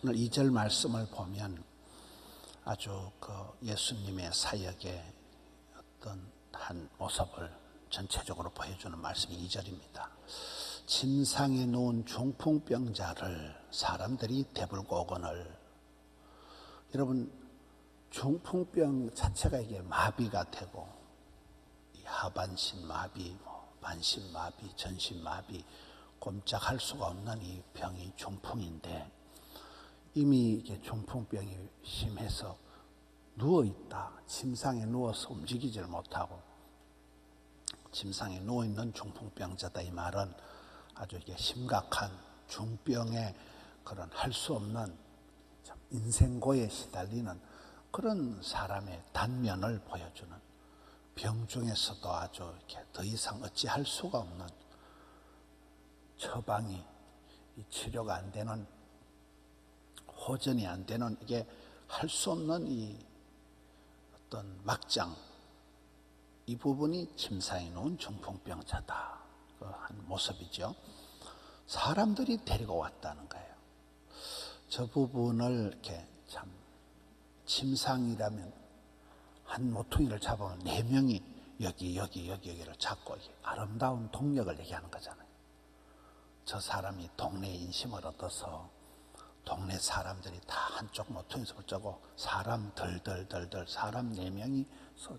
오늘 2절 말씀을 보면 아주 그 예수님의 사역의 어떤 한 모습을 전체적으로 보여주는 말씀이 2절입니다. 침상에 누운 중풍병자를 사람들이 대불고 오거늘. 여러분, 중풍병 자체가 이게 마비가 되고 하반신 마비, 반신 마비, 전신 마비, 꼼짝할 수가 없는 이 병이 중풍인데 이미 이게 중풍병이 심해서 누워있다. 침상에 누워서 움직이지를 못하고 침상에 누워있는 중풍병자다. 이 말은 아주 이게 심각한 중병의 그런 할 수 없는 인생고에 시달리는 그런 사람의 단면을 보여주는, 병 중에서도 아주 이렇게 더 이상 어찌할 수가 없는, 처방이 치료가 안 되는, 호전이 안 되는, 이게 할 수 없는 이 어떤 막장, 이 부분이 침상에 누운 중풍병자다. 그 한 모습이죠. 사람들이 데리고 왔다는 거예요. 저 부분을 이렇게 참, 침상이라면 한 모퉁이를 잡으면 4명이 여기를 잡고 아름다운 동력을 얘기하는 거잖아요. 저 사람이 동네 인심을 얻어서 동네 사람들이 다 한쪽 모퉁이에서 붙잡고 사람 덜덜덜덜 사람 4명이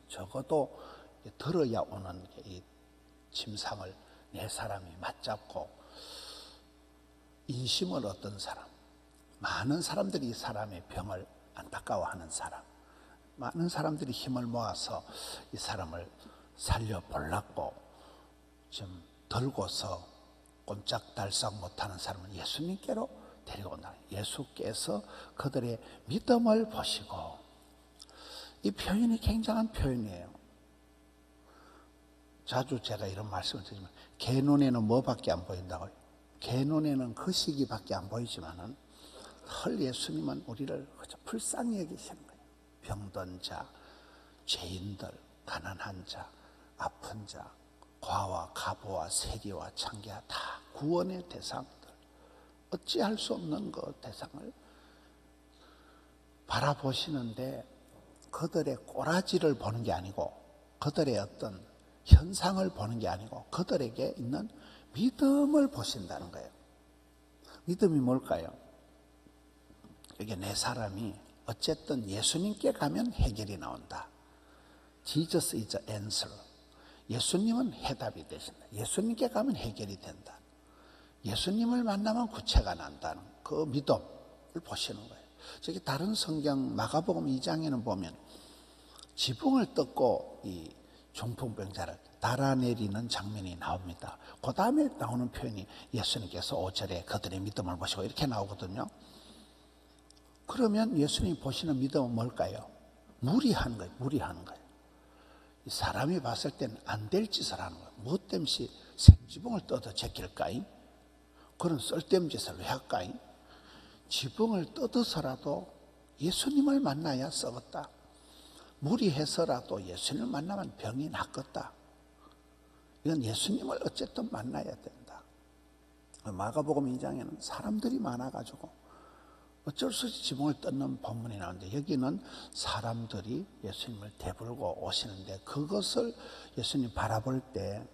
적어도 들어야 오는 이 침상을 4사람이 맞잡고 인심을 얻던 사람, 많은 사람들이 이 사람의 병을 안타까워하는 사람, 많은 사람들이 힘을 모아서 이 사람을 살려보려고 좀 들고서 꼼짝달싹 못하는 사람을 예수님께로 데리고 온다. 예수께서 그들의 믿음을 보시고, 이 표현이 굉장한 표현이에요. 자주 제가 이런 말씀을 드리지만, 개 눈에는 뭐밖에 안 보인다고요? 개 눈에는 그 시기밖에 안 보이지만은 헐 예수님은 우리를 불쌍히 여기시는 거예요. 병든 자, 죄인들, 가난한 자, 아픈 자, 과와 가부와 세리와 창기와 다 구원의 대상들, 어찌할 수 없는 그 대상을 바라보시는데 그들의 꼬라지를 보는 게 아니고 그들의 어떤 현상을 보는 게 아니고 그들에게 있는 믿음을 보신다는 거예요. 믿음이 뭘까요? 이게 4사람이 어쨌든 예수님께 가면 해결이 나온다. Jesus is the answer. 예수님은 해답이 되신다. 예수님께 가면 해결이 된다. 예수님을 만나면 구체가 난다는 그 믿음을 보시는 거예요. 저기 다른 성경 마가복음 2장에는 보면 지붕을 뜯고 이 중풍병자를 달아내리는 장면이 나옵니다. 그 다음에 나오는 표현이 예수님께서 5절에 그들의 믿음을 보시고 이렇게 나오거든요. 그러면 예수님이 보시는 믿음은 뭘까요? 무리하는 거예요. 무리하는 거예요. 이 사람이 봤을 때는 안 될 짓을 하는 거예요. 무엇 때문에 생지붕을 뜯어 제낄까이? 그런 쓸데없는 짓을 왜 할까이? 지붕을 뜯어서라도 예수님을 만나야 썩었다. 무리해서라도 예수님을 만나면 병이 낫겠다. 이건 예수님을 어쨌든 만나야 된다. 마가복음 2장에는 사람들이 많아가지고 어쩔 수 없이 지붕을 뜯는 본문이 나오는데 여기는 사람들이 예수님을 대불고 오시는데 그것을 예수님 바라볼 때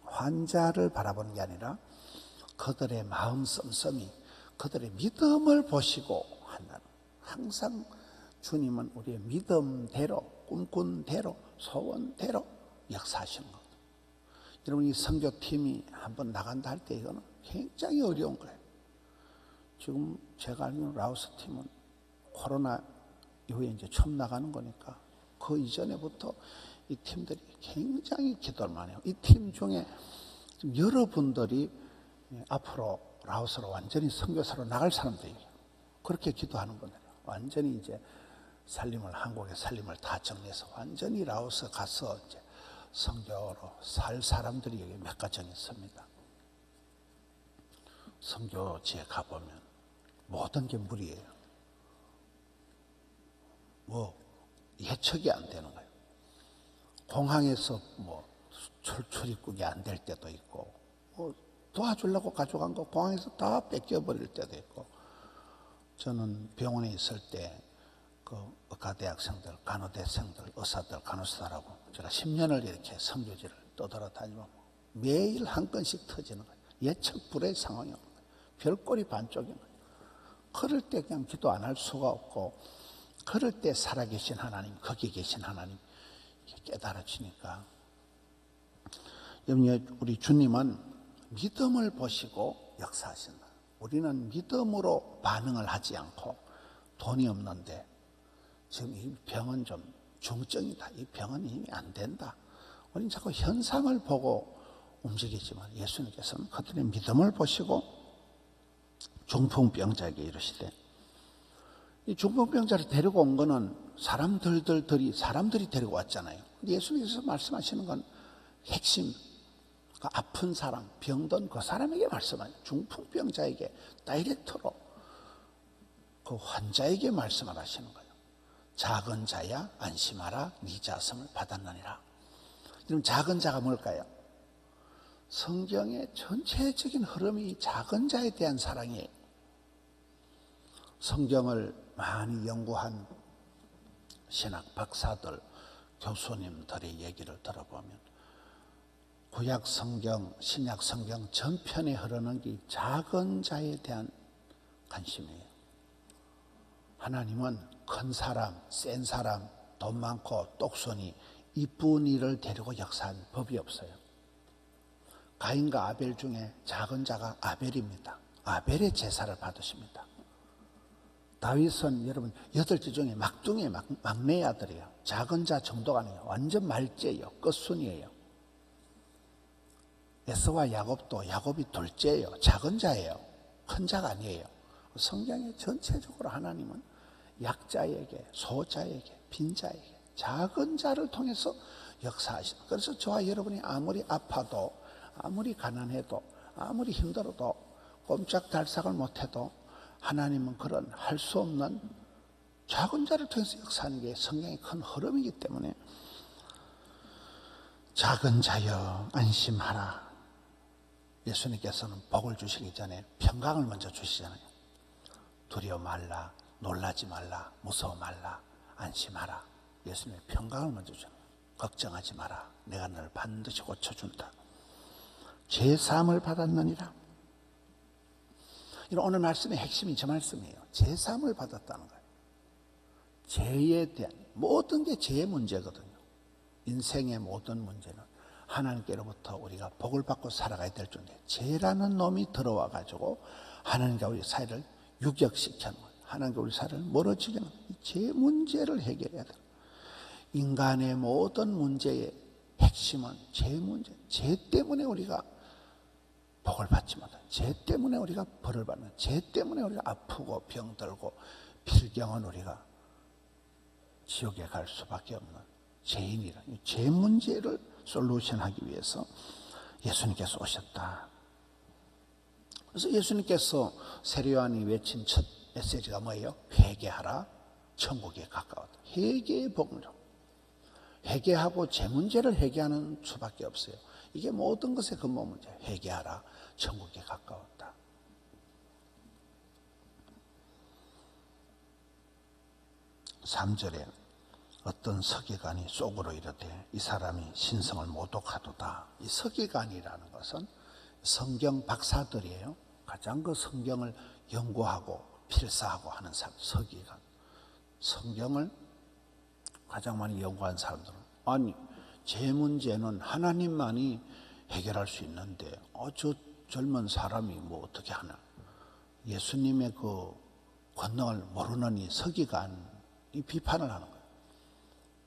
환자를 바라보는 게 아니라 그들의 마음 씀씀이 그들의 믿음을 보시고 한다는, 항상 주님은 우리의 믿음대로 꿈꾼대로 소원대로 역사하시는 겁니다. 여러분, 이 선교팀이 한번 나간다 할 때 이거는 굉장히 어려운 거예요. 지금 제가 알기로는 라오스 팀은 코로나 이후에 이제 처음 나가는 거니까 그 이전에부터 이 팀들이 굉장히 기도를 많이 해요. 이 팀 중에 지금 여러분들이 앞으로 라오스로 완전히 선교사로 나갈 사람들이에요. 그렇게 기도하는 분들이에요. 완전히 이제 한국의 살림을 다 정리해서 완전히 라오스 가서 이제 선교로 살 사람들이 여기 몇 가정 있습니다. 선교지에 가보면 모든 게 물이에요. 예측이 안 되는 거예요. 공항에서 출입국이 안 될 때도 있고, 도와주려고 가져간 거 공항에서 다 뺏겨버릴 때도 있고, 저는 병원에 있을 때 그 의과대학생들, 간호대생들, 의사들, 간호사들하고 제가 10년을 이렇게 선교지를 떠돌아다니면 매일 한 건씩 터지는 거예요. 예측 불의 상황이 오는 거예요. 별꼴이 반쪽인 거예요. 그럴 때 그냥 기도 안 할 수가 없고, 그럴 때 살아계신 하나님, 거기 계신 하나님 깨달아지니까, 우리 주님은 믿음을 보시고 역사하신다. 우리는 믿음으로 반응을 하지 않고, 돈이 없는데 지금 이 병은 좀 중증이다, 이 병은 이미 안 된다, 우리는 자꾸 현상을 보고 움직이지만 예수님께서는 그들의 믿음을 보시고 중풍병자에게 이르시되, 이 중풍병자를 데리고 온 거는 사람들이 데리고 왔잖아요. 근데 예수님께서 말씀하시는 건 핵심, 그 아픈 사람, 병든 그 사람에게 말씀하세요. 중풍병자에게 다이렉트로 그 환자에게 말씀을 하시는 거예요. 작은 자야 안심하라, 네 자성을 받았느니라. 그럼 작은 자가 뭘까요? 성경의 전체적인 흐름이 이 작은 자에 대한 사랑이에요. 성경을 많이 연구한 신학 박사들, 교수님들의 얘기를 들어보면 구약 성경, 신약 성경 전편에 흐르는 게 작은 자에 대한 관심이에요. 하나님은 큰 사람, 센 사람, 돈 많고 똑손이 이쁜 이를 데리고 역사한 법이 없어요. 가인과 아벨 중에 작은 자가 아벨입니다. 아벨의 제사를 받으십니다. 다윗은 여러분 8째 중에 막둥이 막내 아들이에요. 작은 자 정도가 아니에요. 완전 말째예요. 끝순이에요. 에서와 야곱이 둘째예요. 작은 자예요. 큰 자가 아니에요. 성경의 전체적으로 하나님은 약자에게, 소자에게, 빈자에게, 작은 자를 통해서 역사하신다. 그래서 저와 여러분이 아무리 아파도, 아무리 가난해도, 아무리 힘들어도, 꼼짝달싹을 못해도 하나님은 그런 할 수 없는 작은 자를 통해서 역사하는 게 성경의 큰 흐름이기 때문에, 작은 자여 안심하라. 예수님께서는 복을 주시기 전에 평강을 먼저 주시잖아요. 두려워 말라, 놀라지 말라, 무서워 말라, 안심하라. 예수님의 평강을 먼저 주는 거예요. 걱정하지 마라, 내가 너를 반드시 고쳐준다. 죄사함을 받았느니라. 오늘 말씀의 핵심이 저 말씀이에요. 죄사함을 받았다는 거예요. 죄에 대한 모든 게 죄의 문제거든요. 인생의 모든 문제는 하나님께로부터 우리가 복을 받고 살아가야 될 존재, 죄라는 놈이 들어와 가지고 하나님과 우리 사이를 유격시켜놓은 거예요. 하나님과 우리 사이를 멀어지게 하는 이 죄 문제를 해결해야 돼요. 인간의 모든 문제의 핵심은 죄 문제. 죄 때문에 우리가 복을 받지 못하는, 죄 때문에 우리가 벌을 받는, 죄 때문에 우리가 아프고 병들고 필경은 우리가 지옥에 갈 수밖에 없는 죄인이라. 이 죄 문제를 솔루션하기 위해서 예수님께서 오셨다. 그래서 예수님께서 세례요한이 외친 첫 메시지가 뭐예요? 회개하라, 천국에 가까웠다. 회개의 복을, 회개하고 죄 문제를 회개하는 수밖에 없어요. 이게 모든 것의 근본 문제. 회개하라, 천국에 가까웠다. (3절에) 어떤 서기관이 속으로 이르되 이 사람이 신성을 모독하도다. 이 서기관이라는 것은 성경 박사들이에요. 가장 그 성경을 연구하고 필사하고 하는 사람, 서기관. 성경을 가장 많이 연구한 사람들은, 아니 제 문제는 하나님만이 해결할 수 있는데 저 젊은 사람이 뭐 어떻게 하나. 예수님의 그 권능을 모르는 이 서기관이 비판을 하는 거예요.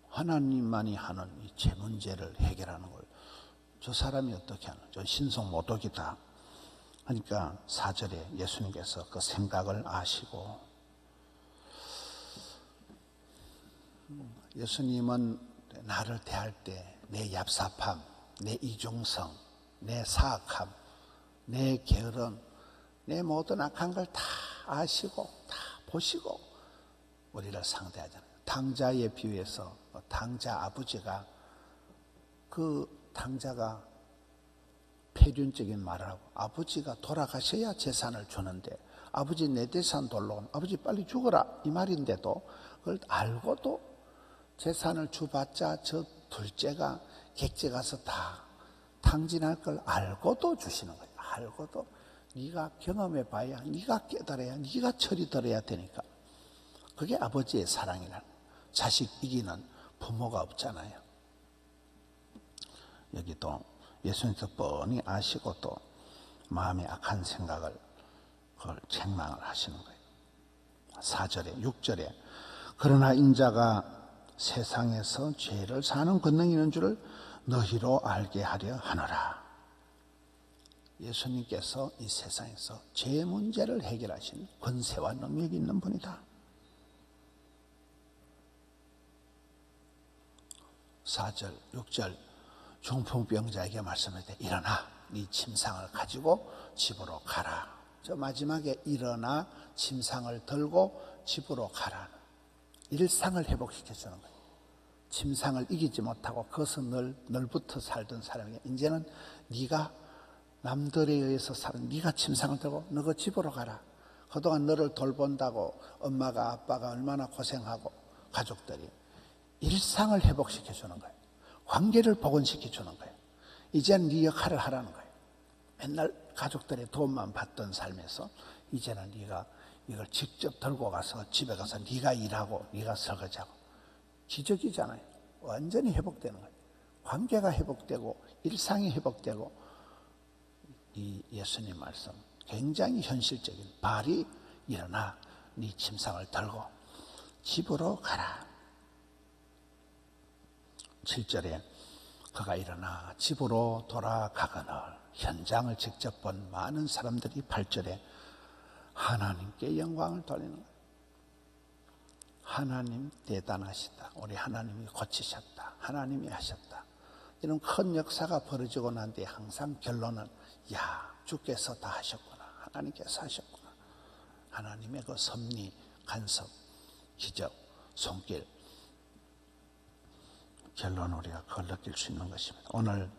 하나님만이 하는 이 제 문제를 해결하는 걸 저 사람이 어떻게 하나. 저 신성 모독이다. 그러니까 4절에 예수님께서 그 생각을 아시고, 예수님은 나를 대할 때 내 얍삽함, 내 이중성, 내 사악함, 내 게으름, 내 모든 악한 걸 다 아시고 다 보시고 우리를 상대하잖아요. 탕자에 비유해서 탕자 아버지가, 그 탕자가 폐륜적인 말을 하고, 아버지가 돌아가셔야 재산을 주는데 아버지 내 재산 돌로 아버지 빨리 죽어라 이 말인데도 그걸 알고도 재산을 주봤자 저 둘째가 객지 가서 다 탕진할 걸 알고도 주시는 거예요. 알고도 네가 경험해 봐야, 네가 깨달아야, 네가 철이 들어야 되니까. 그게 아버지의 사랑이란. 자식 이기는 부모가 없잖아요. 여기도 예수님께서 뻔히 아시고 또 마음에 악한 생각을 그걸 책망을 하시는 거예요. 4절에 6절에 그러나 인자가 세상에서 죄를 사는 권능이 있는 줄을 너희로 알게 하려 하노라. 예수님께서 이 세상에서 죄 문제를 해결하신 권세와 능력이 있는 분이다. 4절, 6절 중풍병자에게 말씀할 때 일어나 네 침상을 가지고 집으로 가라. 저 마지막에 일어나 침상을 들고 집으로 가라. 일상을 회복시켜 주는 거예요. 침상을 이기지 못하고 거기서 널부터 살던 사람에게 이제는 네가 남들에 의해서 사는 네가 침상을 들고 너가 집으로 가라. 그동안 너를 돌본다고 엄마가 아빠가 얼마나 고생하고 가족들이 일상을 회복시켜 주는 거예요. 관계를 복원시켜 주는 거예요. 이제는 네 역할을 하라는 거예요. 맨날 가족들의 도움만 받던 삶에서 이제는 네가 이걸 직접 들고 가서 집에 가서 네가 일하고 네가 설거지하고. 기적이잖아요. 완전히 회복되는 거예요. 관계가 회복되고 일상이 회복되고. 이 예수님 말씀 굉장히 현실적인 발이 일어나 네 침상을 들고 집으로 가라. 7절에 그가 일어나 집으로 돌아가거늘 현장을 직접 본 많은 사람들이 8절에 하나님께 영광을 돌리는 거예요. 하나님 대단하시다. 우리 하나님이 고치셨다. 하나님이 하셨다. 이런 큰 역사가 벌어지고 난 뒤에 항상 결론은 야, 주께서 다 하셨구나. 하나님께서 하셨구나. 하나님의 그 섭리, 간섭, 기적, 손길. 결론 우리가 그걸 느낄 수 있는 것입니다. 오늘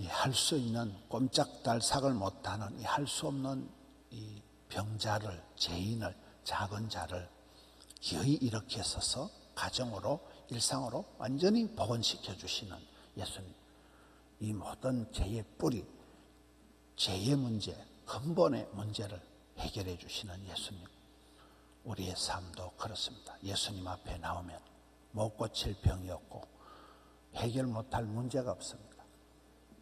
할 수 있는 꼼짝달싹을 못하는 할 수 없는 이 병자를, 죄인을, 작은 자를 기어이 일으켜서서 가정으로, 일상으로 완전히 복원시켜 주시는 예수님. 이 모든 죄의 뿌리, 죄의 문제, 근본의 문제를 해결해 주시는 예수님. 우리의 삶도 그렇습니다. 예수님 앞에 나오면 못 고칠 병이 없고 해결 못할 문제가 없습니다.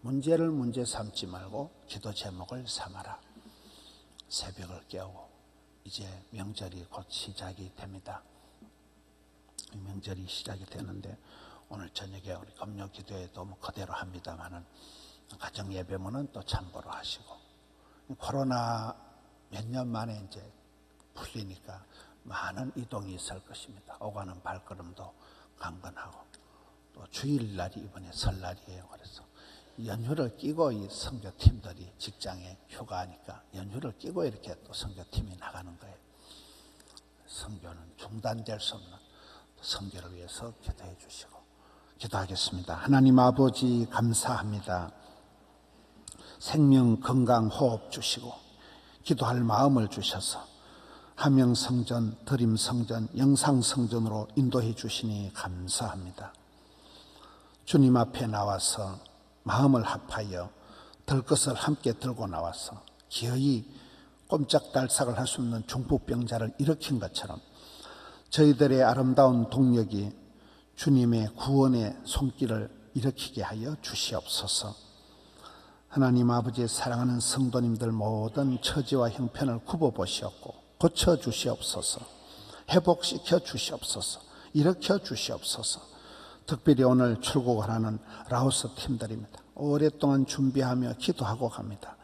문제를 문제 삼지 말고 기도 제목을 삼아라. 새벽을 깨우고 이제 명절이 곧 시작이 됩니다. 명절이 시작이 되는데 오늘 저녁에 우리 금요 기도회도 뭐 그대로 합니다만은 가정 예배문은 또 참고로 하시고 코로나 몇 년 만에 이제 풀리니까 많은 이동이 있을 것입니다. 오가는 발걸음도 강건하고 또 주일날이 이번에 설날이에요. 그래서 연휴를 끼고 이 선교팀들이 직장에 휴가하니까 연휴를 끼고 이렇게 또 선교팀이 나가는 거예요. 선교는 중단될 수 없는 선교를 위해서 기도해 주시고 기도하겠습니다. 하나님 아버지 감사합니다. 생명, 건강, 호흡 주시고 기도할 마음을 주셔서 하명성전, 드림성전, 영상성전으로 인도해 주시니 감사합니다. 주님 앞에 나와서 마음을 합하여 들 것을 함께 들고 나와서 기어이 꼼짝달싹을 할 수 없는 중풍병자를 일으킨 것처럼 저희들의 아름다운 동력이 주님의 구원의 손길을 일으키게 하여 주시옵소서. 하나님 아버지의 사랑하는 성도님들 모든 처지와 형편을 굽어보시옵고 고쳐주시옵소서. 회복시켜 주시옵소서. 일으켜 주시옵소서. 특별히 오늘 출국을 하는 라오스 팀들입니다. 오랫동안 준비하며 기도하고 갑니다.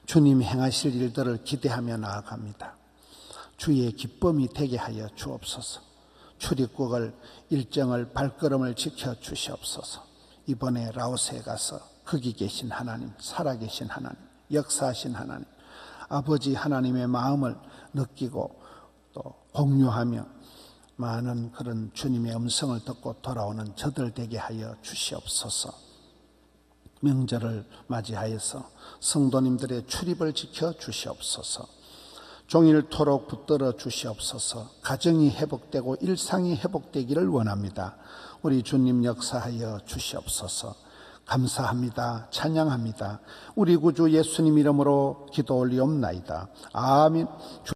주님 행하실 일들을 기대하며 나아갑니다. 주의 기쁨이 되게 하여 주옵소서. 출입국을 일정을 발걸음을 지켜 주시옵소서. 이번에 라오스에 가서 거기 계신 하나님, 살아계신 하나님, 역사하신 하나님, 아버지 하나님의 마음을 느끼고 또 공유하며 많은 그런 주님의 음성을 듣고 돌아오는 저들 되게 하여 주시옵소서. 명절을 맞이하여서 성도님들의 출입을 지켜 주시옵소서. 종일토록 붙들어 주시옵소서. 가정이 회복되고 일상이 회복되기를 원합니다. 우리 주님 역사하여 주시옵소서. 감사합니다. 찬양합니다. 우리 구주 예수님 이름으로 기도 올리옵나이다. 아멘.